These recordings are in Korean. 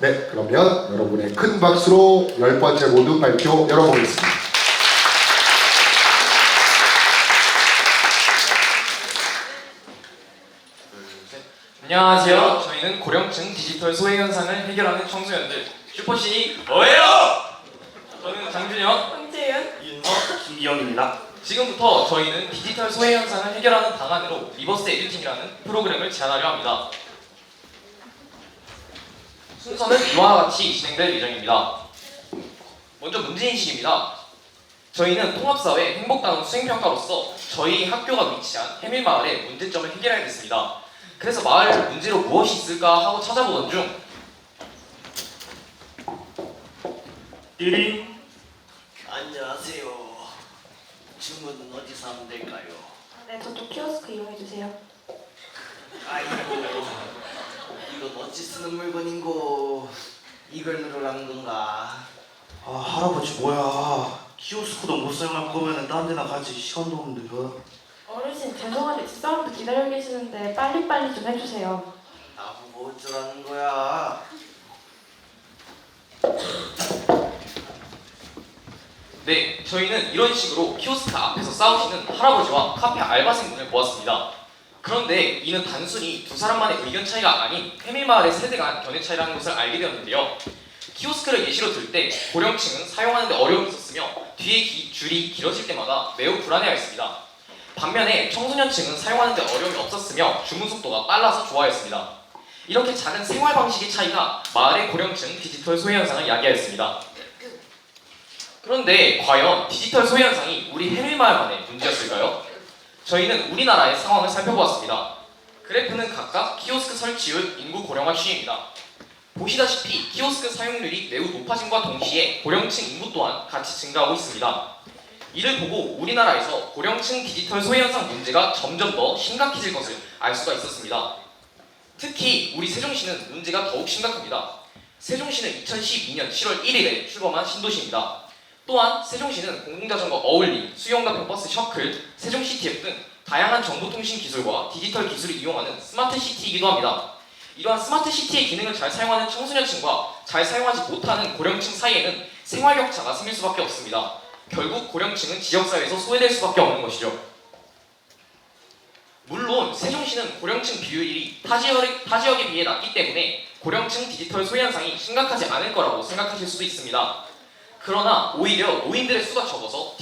네, 그러면 여러분의 큰 박수로 10번째 모두 발표 열어보겠습니다. 안녕하세요. 저희는 고령층 디지털 소외 현상을 해결하는 청소년들 슈퍼신이 뭐예요? 저는 장준혁, 황재윤, 윤서, 김기영입니다. 지금부터 저희는 디지털 소외 현상을 해결하는 방안으로 리버스 에듀팅이라는 프로그램을 제안하려 합니다. 순서는 이와 같이 진행될 예정입니다. 먼저 문제인식입니다. 저희는 통합사회 행복단원 수행평가로서 저희 학교가 위치한 해밀마을의 문제점을 해결해야겠습니다. 그래서 마을 문제로 무엇이 있을까 하고 찾아보던 중 띠링. 안녕하세요. 주문은 어디서 하면 될까요? 네, 저쪽 키오스크 이용해주세요. 아이고, 이건 어찌 쓰는 물건인고 이걸 누르라는 건가? 아 할아버지 뭐야? 키오스크도 못 사용할 거면은 딴 데나 가지. 시간도 없는데. 어르신, 죄송한데 뒷사람도 기다리고 계시는데 빨리빨리 좀 해주세요. 나보고 어쩌라는 거야? 네, 저희는 이런 식으로 키오스크 앞에서 싸우시는 할아버지와 카페 알바생분을 모았습니다. 그런데 이는 단순히 두 사람만의 의견 차이가 아닌 해밀마을의 세대 간 견해 차이라는 것을 알게 되었는데요. 키오스크를 예시로 들 때 고령층은 사용하는 데 어려움이 있었으며 뒤에 줄이 길어질 때마다 매우 불안해하였습니다. 반면에 청소년층은 사용하는 데 어려움이 없었으며 주문 속도가 빨라서 좋아했습니다. 이렇게 작은 생활 방식의 차이가 마을의 고령층 디지털 소외 현상을 야기하였습니다. 그런데 과연 디지털 소외 현상이 우리 해밀마을만의 문제였을까요? 저희는 우리나라의 상황을 살펴보았습니다. 그래프는 각각 키오스크 설치율, 인구 고령화 추이입니다. 보시다시피 키오스크 사용률이 매우 높아짐과 동시에 고령층 인구 또한 같이 증가하고 있습니다. 이를 보고 우리나라에서 고령층 디지털 소외 현상 문제가 점점 더 심각해질 것을 알 수가 있었습니다. 특히 우리 세종시는 문제가 더욱 심각합니다. 세종시는 2012년 7월 1일에 출범한 신도시입니다. 또한 세종시는 공공자전거 어울림, 수영과 버스 셔클, 세종시티앱 등 다양한 정보통신 기술과 디지털 기술을 이용하는 스마트시티이기도 합니다. 이러한 스마트시티의 기능을 잘 사용하는 청소년층과 잘 사용하지 못하는 고령층 사이에는 생활격차가 생길 수밖에 없습니다. 결국 고령층은 지역사회에서 소외될 수밖에 없는 것이죠. 물론 세종시는 고령층 비율이 타 지역에 비해 낮기 때문에 고령층 디지털 소외 현상이 심각하지 않을 거라고 생각하실 수도 있습니다. 그러나 오히려 노인들의 수가 적어서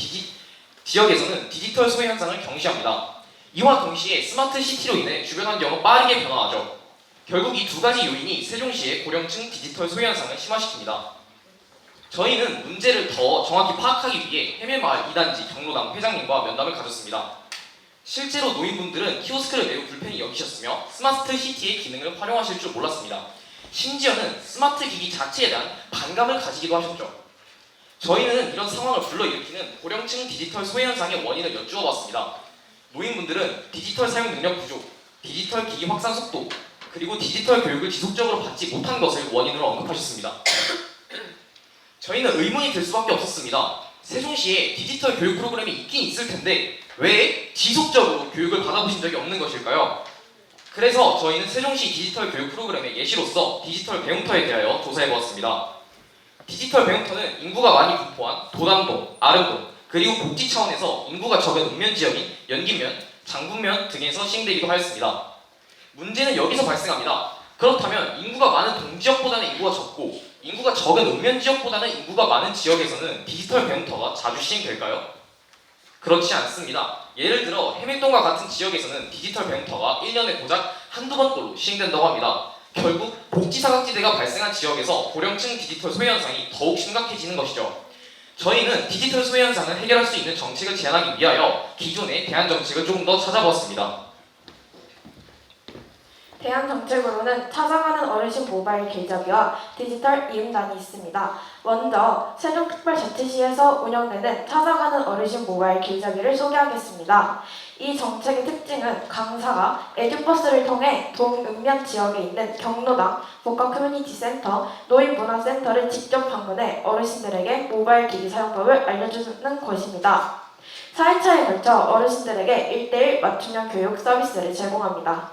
지역에서는 디지털 소외 현상을 경시합니다. 이와 동시에 스마트 시티로 인해 주변 환경은 빠르게 변화하죠. 결국 이 두 가지 요인이 세종시의 고령층 디지털 소외 현상을 심화시킵니다. 저희는 문제를 더 정확히 파악하기 위해 해밀마을 2단지 경로당 회장님과 면담을 가졌습니다. 실제로 노인분들은 키오스크를 매우 불편히 여기셨으며 스마트 시티의 기능을 활용하실 줄 몰랐습니다. 심지어는 스마트 기기 자체에 대한 반감을 가지기도 하셨죠. 저희는 이런 상황을 불러일으키는 고령층 디지털 소외 현상의 원인을 여쭈어 봤습니다. 노인분들은 디지털 사용 능력 부족, 디지털 기기 확산 속도, 그리고 디지털 교육을 지속적으로 받지 못한 것을 원인으로 언급하셨습니다. 저희는 의문이 들 수밖에 없었습니다. 세종시에 디지털 교육 프로그램이 있긴 있을 텐데 왜 지속적으로 교육을 받아보신 적이 없는 것일까요? 그래서 저희는 세종시 디지털 교육 프로그램의 예시로서 디지털 배움터에 대하여 조사해보았습니다. 디지털 배움터는 인구가 많이 분포한 도담동, 아름동, 그리고 복지 차원에서 인구가 적은 읍면지역인 연기면, 장군면 등에서 시행되기도 하였습니다. 문제는 여기서 발생합니다. 그렇다면 인구가 많은 동지역보다는 인구가 적고 인구가 적은 읍면지역보다는 인구가 많은 지역에서는 디지털 배움터가 자주 시행될까요? 그렇지 않습니다. 예를 들어 해밀동과 같은 지역에서는 디지털 배움터가 1년에 고작 한두 번꼴로 시행된다고 합니다. 결국 복지사각지대가 발생한 지역에서 고령층 디지털 소외 현상이 더욱 심각해지는 것이죠. 저희는 디지털 소외 현상을 해결할 수 있는 정책을 제안하기 위하여 기존의 대안 정책을 조금 더 찾아보았습니다. 대안 정책으로는 찾아가는 어르신 모바일 길잡이와 디지털 이음단이 있습니다. 먼저 세종특별자치시에서 운영되는 찾아가는 어르신 모바일 길잡이를 소개하겠습니다. 이 정책의 특징은 강사가 에듀버스를 통해 동읍면 지역에 있는 경로당, 복합 커뮤니티 센터, 노인문화센터를 직접 방문해 어르신들에게 모바일 기기 사용법을 알려주는 것입니다. 4회차에 걸쳐 어르신들에게 1:1 맞춤형 교육 서비스를 제공합니다.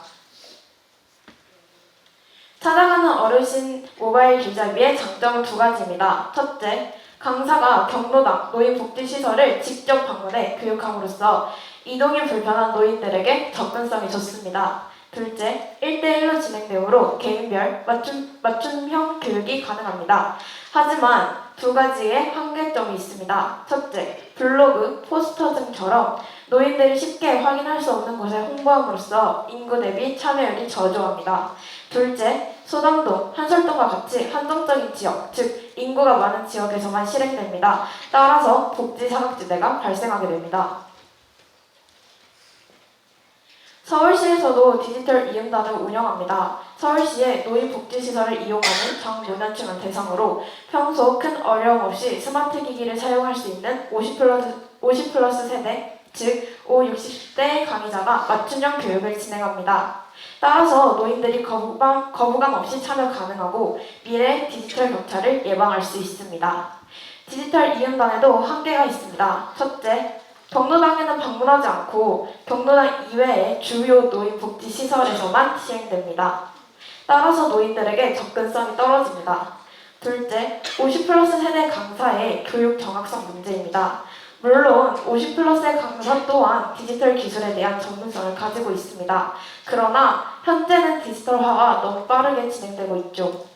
찾아가는 어르신 모바일 길잡이의 장점은 두 가지입니다. 첫째, 강사가 경로당 노인복지시설을 직접 방문해 교육함으로써 이동이 불편한 노인들에게 접근성이 좋습니다. 둘째, 1대1로 진행되므로 개인별 맞춤형 교육이 가능합니다. 하지만 두 가지의 한계점이 있습니다. 첫째, 블로그, 포스터 등처럼 노인들이 쉽게 확인할 수 없는 곳에 홍보함으로써 인구 대비 참여율이 저조합니다. 둘째, 소담동, 한설동과 같이 한정적인 지역, 즉 인구가 많은 지역에서만 실행됩니다. 따라서 복지 사각지대가 발생하게 됩니다. 서울시에서도 디지털 이음단을 운영합니다. 서울시의 노인복지시설을 이용하는 장노년층을 대상으로 평소 큰 어려움 없이 스마트 기기를 사용할 수 있는 50플러스 세대, 즉 5-60대 강의자가 맞춤형 교육을 진행합니다. 따라서 노인들이 거부감 없이 참여 가능하고 미래 디지털 격차를 예방할 수 있습니다. 디지털 이음단에도 한계가 있습니다. 첫째, 경로당에는 방문하지 않고 경로당 이외의 주요 노인복지시설에서만 시행됩니다. 따라서 노인들에게 접근성이 떨어집니다. 둘째, 50플러스 세대 강사의 교육 정확성 문제입니다. 물론 50플러스의 강사 또한 디지털 기술에 대한 전문성을 가지고 있습니다. 그러나 현재는 디지털화가 너무 빠르게 진행되고 있죠.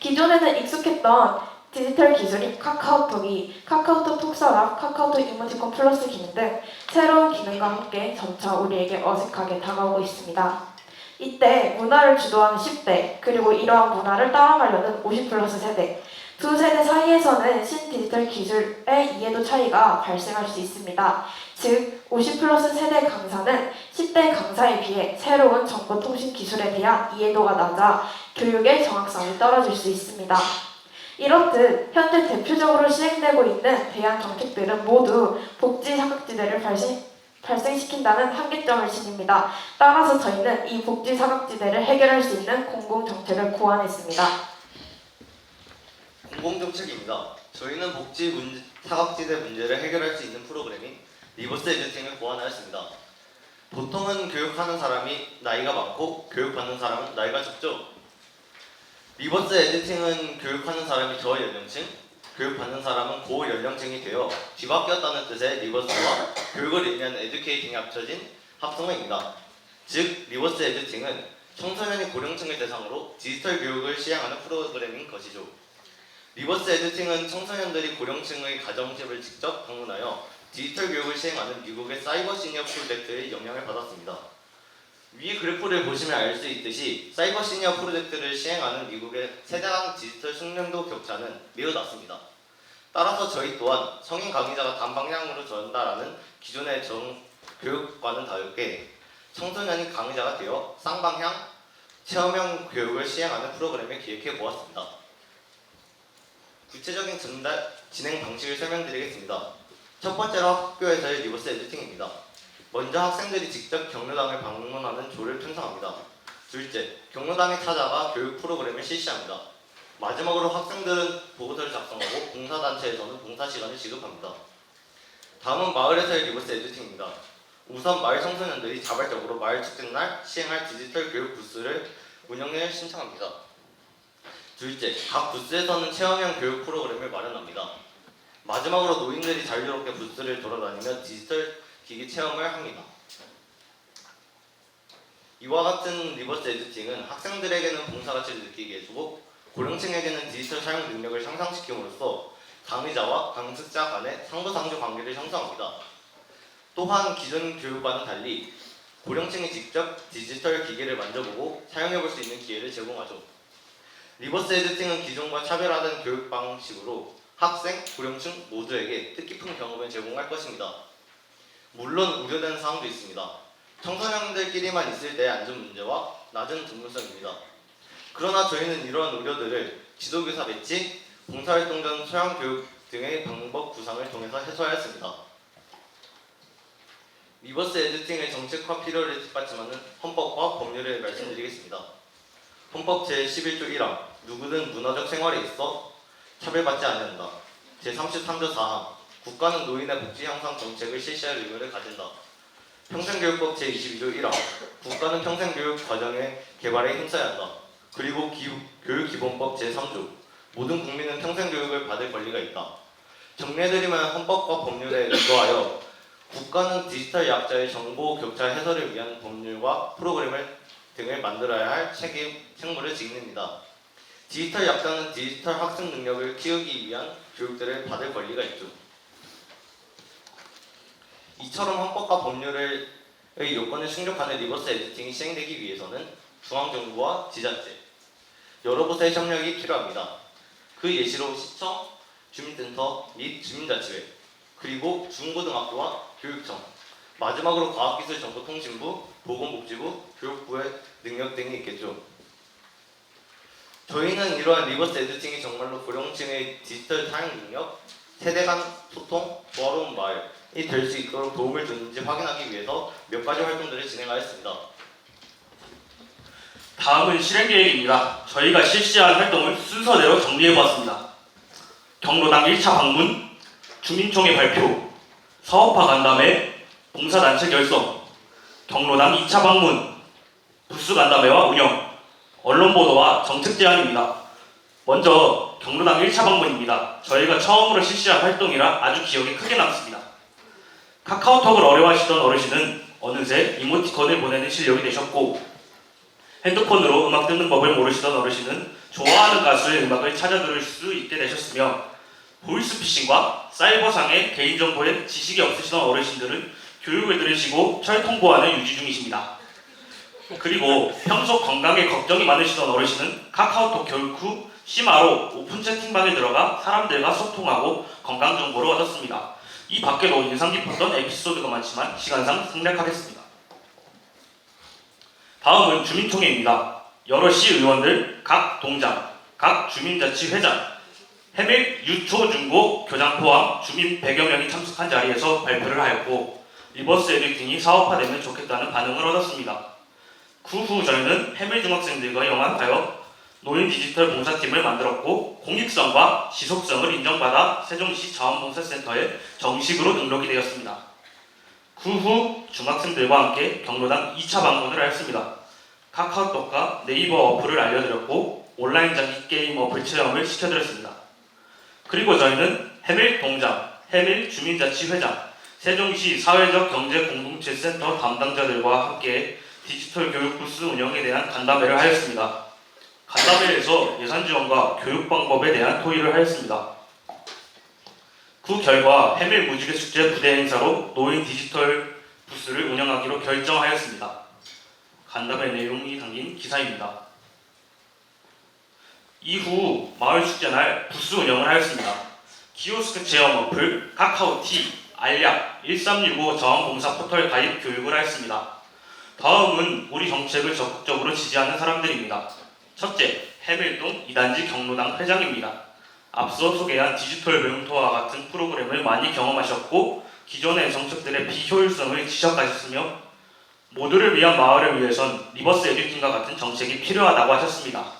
기존에는 익숙했던 디지털 기술인 카카오톡이 카카오톡 톡서랍, 카카오톡 이모티콘 플러스 기능 등 새로운 기능과 함께 점차 우리에게 어색하게 다가오고 있습니다. 이때 문화를 주도하는 10대, 그리고 이러한 문화를 따라가려는 50플러스 세대, 두 세대 사이에서는 신디지털 기술의 이해도 차이가 발생할 수 있습니다. 즉, 50플러스 세대 강사는 10대 강사에 비해 새로운 정보통신 기술에 대한 이해도가 낮아 교육의 정확성이 떨어질 수 있습니다. 이렇듯 현재 대표적으로 시행되고 있는 대안 정책들은 모두 복지 사각지대를 발생시킨다는 한계점을 지닙니다. 따라서 저희는 이 복지 사각지대를 해결할 수 있는 공공정책을 고안했습니다. 공공정책입니다. 저희는 사각지대 문제를 해결할 수 있는 프로그램인 리버스 에듀팅을 고안하였습니다. 보통은 교육하는 사람이 나이가 많고 교육받는 사람은 나이가 적죠. 리버스 에듀팅은 교육하는 사람이 저연령층, 교육받는 사람은 고연령층이 되어 뒤바뀌었다는 뜻의 리버스와 교육을 의미하는 에듀케이팅이 합쳐진 합성어입니다. 즉, 리버스 에듀팅은 청소년이 고령층을 대상으로 디지털 교육을 시행하는 프로그램인 것이죠. 리버스 에듀팅은 청소년들이 고령층의 가정집을 직접 방문하여 디지털 교육을 시행하는 미국의 사이버 시니어 프로젝트의 영향을 받았습니다. 위 그래프를 보시면 알 수 있듯이 사이버 시니어 프로젝트를 시행하는 미국의 세대 간 디지털 숙련도 격차는 매우 낮습니다. 따라서 저희 또한 성인 강의자가 단방향으로 전달하는 기존의 교육과는 다르게 청소년이 강의자가 되어 쌍방향 체험형 교육을 시행하는 프로그램을 기획해 보았습니다. 구체적인 진행 방식을 설명드리겠습니다. 첫 번째로 학교에서의 리버스 에듀팅입니다. 먼저 학생들이 직접 경로당을 방문하는 조를 편성합니다. 둘째, 경로당에 찾아가 교육 프로그램을 실시합니다. 마지막으로 학생들은 보고서를 작성하고 봉사단체에서는 봉사시간을 지급합니다. 다음은 마을에서의 리버스 에듀팅입니다. 우선 마을 청소년들이 자발적으로 마을 축제날 시행할 디지털 교육 부스를 운영을 신청합니다. 둘째, 각 부스에서는 체험형 교육 프로그램을 마련합니다. 마지막으로 노인들이 자유롭게 부스를 돌아다니며 디지털 기기 체험을 합니다. 이와 같은 리버스 에듀팅은 학생들에게는 봉사가치를 느끼게 해주고 고령층에게는 디지털 사용 능력을 향상시킴으로써 강의자와 강습자 간의 상부상조 관계를 형성합니다. 또한 기존 교육과는 달리 고령층이 직접 디지털 기기를 만져보고 사용해볼 수 있는 기회를 제공하죠. 리버스 에듀팅은 기존과 차별화된 교육 방식으로 학생, 고령층 모두에게 뜻깊은 경험을 제공할 것입니다. 물론 우려되는 사항도 있습니다. 청소년들끼리만 있을 때의 안전 문제와 낮은 전문성입니다. 그러나 저희는 이러한 우려들을 지도교사 배치, 봉사활동 전 소양교육 등의 방법 구상을 통해서 해소하였습니다. 리버스 에듀팅의 정책화 필요를 뒷받침하는 헌법과 법률을 말씀드리겠습니다. 헌법 제11조 1항 누구든 문화적 생활에 있어 차별받지 않는다. 제33조 4항 국가는 노인의 복지 향상 정책을 실시할 의무를 가진다. 평생교육법 제22조 1항 국가는 평생교육 과정의 개발에 힘써야 한다. 그리고 교육기본법 제3조 모든 국민은 평생 교육을 받을 권리가 있다. 정리해드리면 헌법과 법률에 의거하여 국가는 디지털 약자의 정보 격차 해소를 위한 법률과 프로그램을 등을 만들어야 할 책무를 지닙니다. 디지털 약자는 디지털 학습 능력을 키우기 위한 교육들을 받을 권리가 있죠. 이처럼 헌법과 법률의 요건을 충족하는 리버스 에디팅이 시행되기 위해서는 중앙정부와 지자체, 여러 곳의 협력이 필요합니다. 그 예시로 시청, 주민센터 및 주민자치회, 그리고 중고등학교와 교육청, 마지막으로 과학기술정보통신부, 보건복지부, 교육부의 능력 등이 있겠죠. 저희는 이러한 리버스 에디팅이 정말로 고령층의 디지털 사용 능력, 세대 간 소통, 조화로운 말이 될 수 있도록 도움을 주는지 확인하기 위해서 몇 가지 활동들을 진행하였습니다. 다음은 실행 계획입니다. 저희가 실시한 활동을 순서대로 정리해보았습니다. 경로당 1차 방문, 주민총회 발표, 사업화 간담회, 봉사단체 결성, 경로당 2차 방문, 부스 간담회와 운영, 언론 보도와 정책 제안입니다. 먼저 경로당 1차 방문입니다. 저희가 처음으로 실시한 활동이라 아주 기억에 크게 남습니다. 카카오톡을 어려워하시던 어르신은 어느새 이모티콘을 보내는 실력이 되셨고, 핸드폰으로 음악 듣는 법을 모르시던 어르신은 좋아하는 가수의 음악을 찾아 들을 수 있게 되셨으며, 보이스피싱과 사이버상의 개인정보에 지식이 없으시던 어르신들은 교육을 들으시고 철통 보안을 유지 중이십니다. 그리고 평소 건강에 걱정이 많으시던 어르신은 카카오톡 교육 후 심화로 오픈 채팅방에 들어가 사람들과 소통하고 건강 정보를 얻었습니다. 이 밖에도 인상 깊었던 에피소드가 많지만 시간상 생략하겠습니다. 다음은 주민총회입니다. 여러 시의원들, 각 동장, 각 주민자치회장, 해밀 유초 중고 교장 포함 주민 100여 명이 참석한 자리에서 발표를 하였고, 리버스 에디팅이 사업화되면 좋겠다는 반응을 얻었습니다. 그 후 저희는 해밀 중학생들과 영합하여 노인 디지털 봉사팀을 만들었고, 공익성과 지속성을 인정받아 세종시 자원봉사센터에 정식으로 등록이 되었습니다. 그 후 중학생들과 함께 경로당 2차 방문을 하였습니다. 카카오톡과 네이버 어플을 알려드렸고, 온라인 장기 게임 어플 체험을 시켜드렸습니다. 그리고 저희는 해밀 동장, 해밀 주민자치회장, 세종시 사회적 경제 공동체 센터 담당자들과 함께 디지털 교육 부스 운영에 대한 간담회를 하였습니다. 간담회에서 예산 지원과 교육 방법에 대한 토의를 하였습니다. 그 결과 해밀 무지개 축제 부대 행사로 노인 디지털 부스를 운영하기로 결정하였습니다. 간담회 내용이 담긴 기사입니다. 이후 마을 축제 날 부스 운영을 하였습니다. 키오스크 체험 어플, 카카오티, 알약, 1365 자원봉사 포털 가입 교육을 하였습니다. 다음은 우리 정책을 적극적으로 지지하는 사람들입니다. 첫째, 해밀동 2단지 경로당 회장입니다. 앞서 소개한 디지털 배움터와 같은 프로그램을 많이 경험하셨고, 기존의 정책들의 비효율성을 지적하셨으며, 모두를 위한 마을을 위해선 리버스 에듀팅과 같은 정책이 필요하다고 하셨습니다.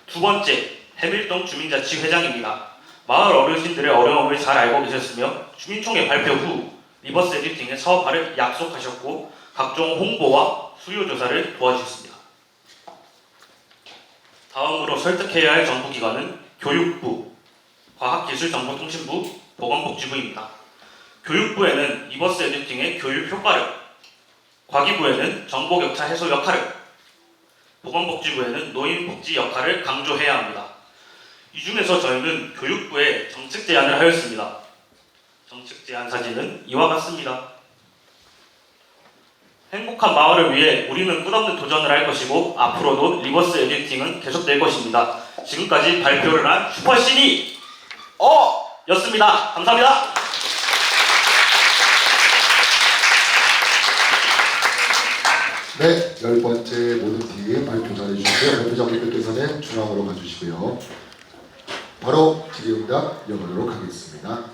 두 번째, 해밀동 주민자치회장입니다. 마을 어르신들의 어려움을 잘 알고 계셨으며, 주민총회 발표 후 리버스 에듀팅의 사업화를 약속하셨고, 각종 홍보와 수요조사를 도와주셨습니다. 다음으로 설득해야 할 정부기관은 교육부, 과학기술정보통신부, 보건복지부입니다. 교육부에는 리버스 에듀팅의 교육 효과를, 과기부에는 정보격차 해소 역할을, 보건복지부에는 노인복지 역할을 강조해야 합니다. 이 중에서 저희는 교육부에 정책 제안을 하였습니다. 정책 제안 사진은 이와 같습니다. 행복한 마을을 위해 우리는 끝없는 도전을 할 것이고, 앞으로도 리버스 에디팅은 계속될 것입니다. 지금까지 발표를 한 슈퍼시니 였습니다. 감사합니다. 네, 10번째 모든 팀 발표 잘해주시고요. 발표장님들께서는 중앙으로 가주시고요. 바로 질의응답 이어가도록 하겠습니다.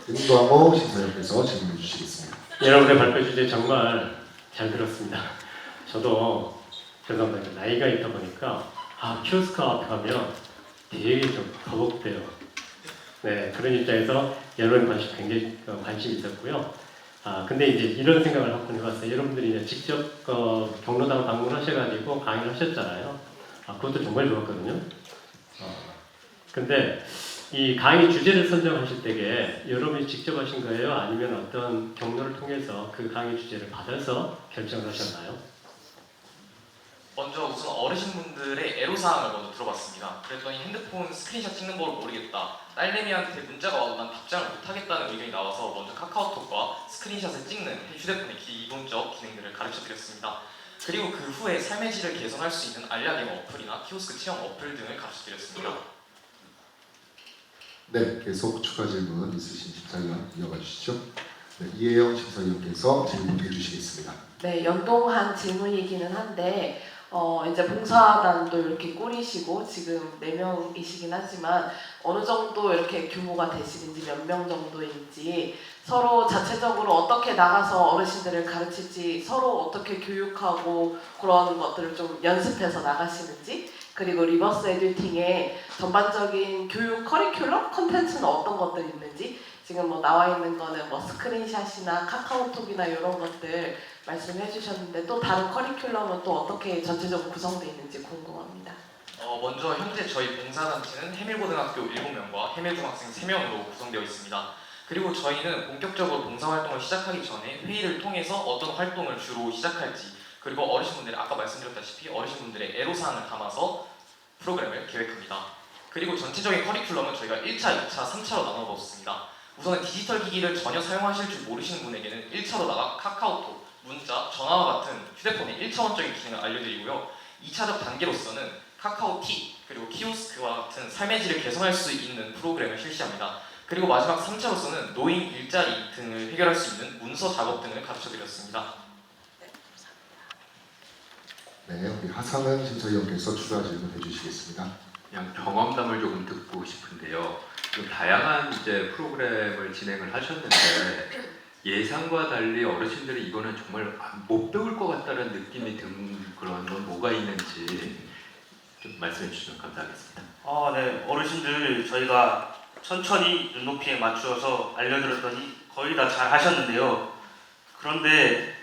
윤광호 심사위원께서 질문해 주시겠습니다. 여러분의 발표 주제 정말 잘 들었습니다. 저도 죄송합니다. 나이가 있다 보니까 키오스크 앞에 가면 되게 좀 버벅대요. 네, 그런 입장에서 여러분의 관심 굉장히 관심이 있었고요. 근데 이제 이런 생각을 한번 해봤어요. 여러분들이 이제 직접 경로당 방문하셔가지고 강의를 하셨잖아요. 그것도 정말 좋았거든요. 근데 이 강의 주제를 선정하실 때에 여러분이 직접 하신 거예요? 아니면 어떤 경로를 통해서 그 강의 주제를 받아서 결정하셨나요? 먼저 우선 어르신분들의 애로사항을 먼저 들어봤습니다. 그랬더니 핸드폰 스크린샷 찍는 걸 모르겠다. 딸내미한테 문자가 와도 난 답장을 못하겠다는 의견이 나와서 먼저 카카오톡과 스크린샷을 찍는 휴대폰의 기본적 기능들을 가르쳐드렸습니다. 그리고 그 후에 삶의 질을 개선할 수 있는 알약의 어플이나 키오스크 체험 어플 등을 가르쳐드렸습니다. 네, 계속 추가 질문 있으신 심사위원 이어가 주시죠. 네, 이혜영 심사위원께서 질문해 주시겠습니다. 네, 연동한 질문이기는 한데 이제 봉사단도 이렇게 꾸리시고 지금 4명이시긴 하지만 어느 정도 이렇게 규모가 되시는지 몇 명 정도인지 서로 자체적으로 어떻게 나가서 어르신들을 가르칠지 서로 어떻게 교육하고 그런 것들을 좀 연습해서 나가시는지 그리고 리버스 에듀팅의 전반적인 교육 커리큘럼 컨텐츠는 어떤 것들이 있는지 지금 뭐 나와 있는 거는 뭐 스크린샷이나 카카오톡이나 이런 것들 말씀해 주셨는데 또 다른 커리큘럼은 또 어떻게 전체적으로 구성되어 있는지 궁금합니다. 먼저 현재 저희 봉사단체는 해밀고등학교 7명과 해밀중학생 3명으로 구성되어 있습니다. 그리고 저희는 본격적으로 봉사활동을 시작하기 전에 회의를 통해서 어떤 활동을 주로 시작할지 그리고 어르신분들의 아까 말씀드렸다시피 어르신분들의 애로사항을 담아서 프로그램을 계획합니다. 그리고 전체적인 커리큘럼은 저희가 1차, 2차, 3차로 나눠봤습니다. 우선은 디지털 기기를 전혀 사용하실 줄 모르시는 분에게는 1차로다가 카카오톡, 문자, 전화와 같은 휴대폰의 1차원적인 기능을 알려드리고요. 2차적 단계로서는 카카오티, 그리고 키오스크와 같은 삶의 질을 개선할 수 있는 프로그램을 실시합니다. 그리고 마지막 3차로서는 노인, 일자리 등을 해결할 수 있는 문서 작업 등을 가르쳐드렸습니다. 네, 우리 하상은 심사위원께서 추가 질문해 주시겠습니다. 그냥 경험담을 조금 듣고 싶은데요. 좀 다양한 이제 프로그램을 진행을 하셨는데 예상과 달리 어르신들이 이거는 정말 못 배울 것 같다는 느낌이 든 그런 건 뭐가 있는지 좀 말씀해 주시면 감사하겠습니다. 네, 어르신들 저희가 천천히 눈높이에 맞추어서 알려드렸더니 거의 다 잘 하셨는데요. 그런데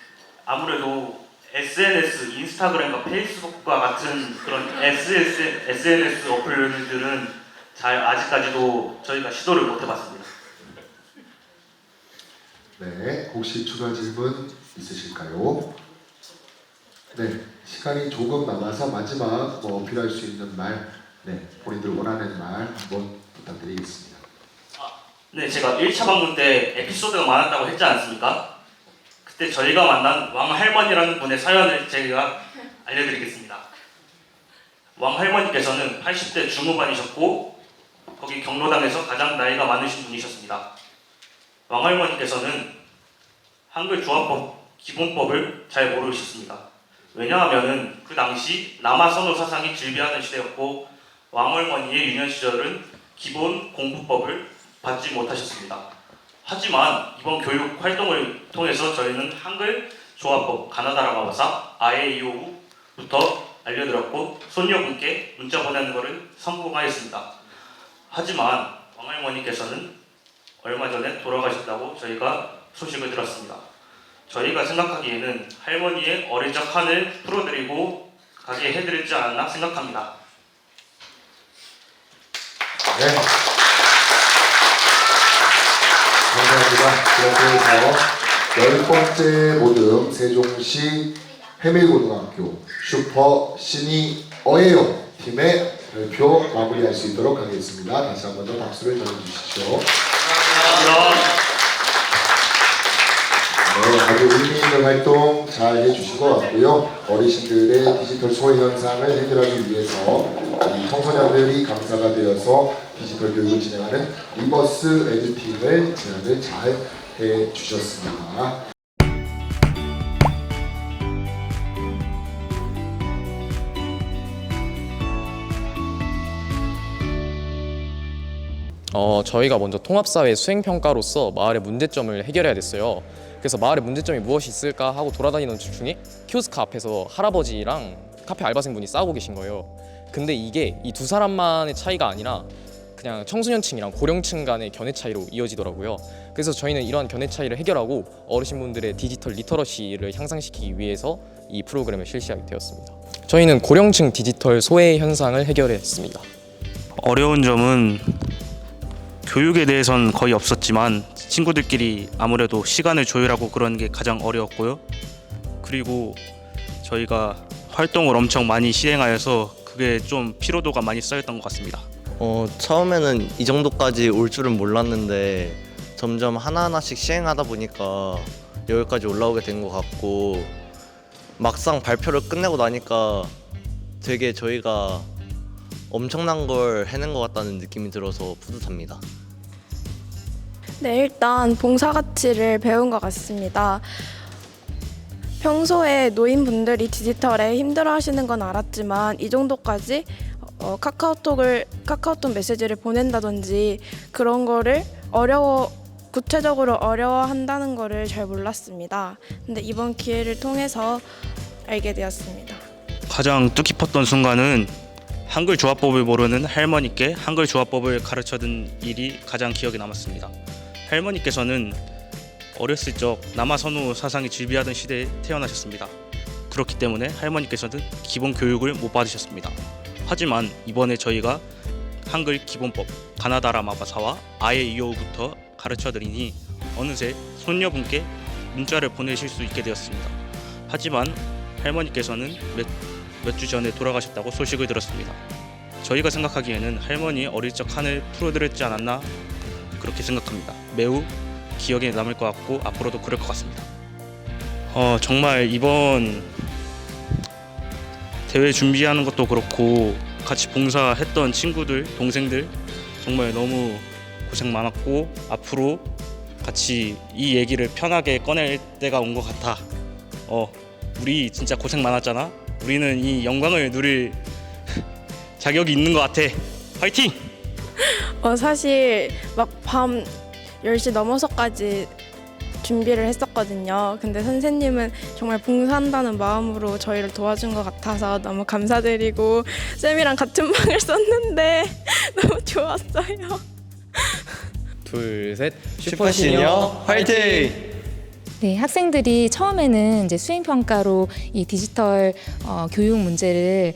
아무래도 SNS, 인스타그램과 페이스북과 같은 그런 SNS 어플들은 아직까지도 저희가 시도를 못 해봤습니다. 네, 혹시 추가 질문 있으실까요? 네, 시간이 조금 남아서 마지막 어필할 수 있는 말, 네, 본인들 원하는 말 한번 부탁드리겠습니다. 네, 제가 1차 방문 때 에피소드가 많았다고 했지 않습니까? 그때 저희가 만난 왕할머니라는 분의 사연을 제가 알려드리겠습니다. 왕할머니께서는 80대 중후반이셨고 거기 경로당에서 가장 나이가 많으신 분이셨습니다. 왕할머니께서는 한글 조합법 기본법을 잘 모르셨습니다. 왜냐하면 그 당시 남아선호 사상이 즐비하는 시대였고 왕할머니의 유년 시절은 기본 공부법을 받지 못하셨습니다. 하지만 이번 교육 활동을 통해서 저희는 한글 조합법 가나다라마바사 아에이오우부터 알려드렸고 손녀분께 문자 보내는 것을 성공하였습니다. 하지만 왕할머니께서는 얼마 전에 돌아가셨다고 저희가 소식을 들었습니다. 저희가 생각하기에는 할머니의 어릴 적 한을 풀어드리고 가게 해드리지 않았나 생각합니다. 네. 감사합니다. 그래서 10번째 모듬 세종시 해밀고등학교 슈퍼 시니 어예요 팀의 발표 마무리할 수 있도록 하겠습니다. 다시 한 번 더 박수를 전해주시죠. 네, 아주 의미 있는 활동 잘 해주신 것 같고요. 어르신들의 디지털 소외 현상을 해결하기 위해서 이 청소년들이 강사가 되어서 디지털 교육을 진행하는 리버스 에듀팀을 제안을 잘 해주셨습니다. 저희가 먼저 통합사회 수행평가로서 마을의 문제점을 해결해야 됐어요. 그래서 마을의 문제점이 무엇이 있을까 하고 돌아다니는 중에 키오스크 앞에서 할아버지랑 카페 알바생분이 싸우고 계신 거예요. 근데 이게 이 두 사람만의 차이가 아니라 그냥 청소년층이랑 고령층 간의 견해 차이로 이어지더라고요. 그래서 저희는 이러한 견해 차이를 해결하고 어르신분들의 디지털 리터러시를 향상시키기 위해서 이 프로그램을 실시하게 되었습니다. 저희는 고령층 디지털 소외 현상을 해결했습니다. 어려운 점은 교육에 대해선 거의 없었지만 친구들끼리 아무래도 시간을 조율하고 그런 게 가장 어려웠고요. 그리고 저희가 활동을 엄청 많이 시행하여서 그게 좀 피로도가 많이 쌓였던 것 같습니다. 처음에는 이 정도까지 올 줄은 몰랐는데 점점 하나하나씩 시행하다 보니까 여기까지 올라오게 된 것 같고, 막상 발표를 끝내고 나니까 되게 저희가 엄청난 걸 해낸 것 같다는 느낌이 들어서 뿌듯합니다. 네, 일단 봉사 가치를 배운 것 같습니다. 평소에 노인분들이 디지털에 힘들어하시는 건 알았지만 이 정도까지 카카오톡 메시지를 보낸다든지 그런 거를 구체적으로 어려워한다는 거를 잘 몰랐습니다. 근데 이번 기회를 통해서 알게 되었습니다. 가장 뜻깊었던 순간은 한글 조합법을 모르는 할머니께 한글 조합법을 가르쳐준 일이 가장 기억에 남았습니다. 할머니께서는 어렸을 적 남아선호 사상이 즐비하던 시대에 태어나셨습니다. 그렇기 때문에 할머니께서는 기본 교육을 못 받으셨습니다. 하지만 이번에 저희가 한글 기본법, 가나다라 마바사와 아예 이오우부터 가르쳐드리니 어느새 손녀분께 문자를 보내실 수 있게 되었습니다. 하지만 할머니께서는 몇 주 전에 돌아가셨다고 소식을 들었습니다. 저희가 생각하기에는 할머니 어릴 적 한을 풀어드렸지 않았나 그렇게 생각합니다. 매우 기억에 남을 것 같고 앞으로도 그럴 것 같습니다. 정말 이번 대회 준비하는 것도 그렇고 같이 봉사했던 친구들, 동생들 정말 너무 고생 많았고 앞으로 같이 이 얘기를 편하게 꺼낼 때가 온 것 같아. 우리 진짜 고생 많았잖아. 우리는 이 영광을 누릴 자격이 있는 것 같아. 화이팅! 사실 막 밤 10시 넘어서까지 준비를 했었거든요. 근데 선생님은 정말 봉사한다는 마음으로 저희를 도와준 것 같아서 너무 감사드리고 쌤이랑 같은 방을 썼는데 너무 좋았어요. 둘, 셋. 슈퍼시니어 화이팅! 네, 학생들이 처음에는 이제 수행평가로 이 디지털 교육 문제를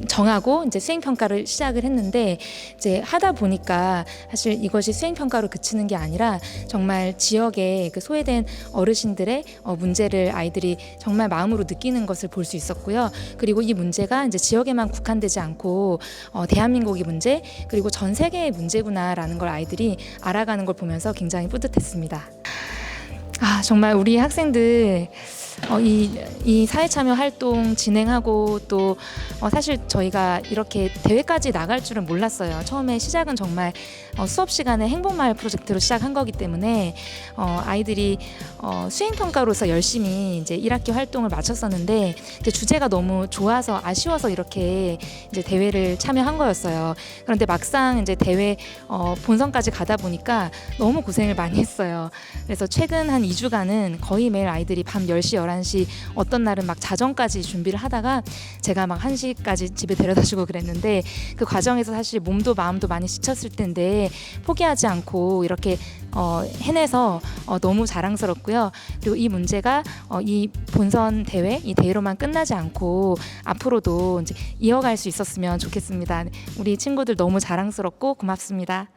정하고 이제 수행평가를 시작을 했는데 이제 하다 보니까 사실 이것이 수행평가로 그치는 게 아니라 정말 지역의 그 소외된 어르신들의 문제를 아이들이 정말 마음으로 느끼는 것을 볼 수 있었고요. 그리고 이 문제가 이제 지역에만 국한되지 않고 대한민국의 문제 그리고 전 세계의 문제구나라는 걸 아이들이 알아가는 걸 보면서 굉장히 뿌듯했습니다. 정말 우리 학생들 이 사회참여 활동 진행하고 또 사실 저희가 이렇게 대회까지 나갈 줄은 몰랐어요. 처음에 시작은 정말 수업 시간에 행복마을 프로젝트로 시작한 거기 때문에 아이들이 수행평가로서 열심히 이제 1학기 활동을 마쳤었는데 이제 주제가 너무 좋아서 아쉬워서 이렇게 이제 대회를 참여한 거였어요. 그런데 막상 이제 대회 본선까지 가다 보니까 너무 고생을 많이 했어요. 그래서 최근 한 2주간은 거의 매일 아이들이 밤 10시, 11시 어떤 날은 막 자정까지 준비를 하다가 제가 막 1시까지 집에 데려다주고 그랬는데 그 과정에서 사실 몸도 마음도 많이 지쳤을 텐데 포기하지 않고 이렇게 해내서 너무 자랑스럽고요. 그리고 이 문제가 이 본선 대회, 이 대회로만 끝나지 않고 앞으로도 이제 이어갈 수 있었으면 좋겠습니다. 우리 친구들 너무 자랑스럽고 고맙습니다.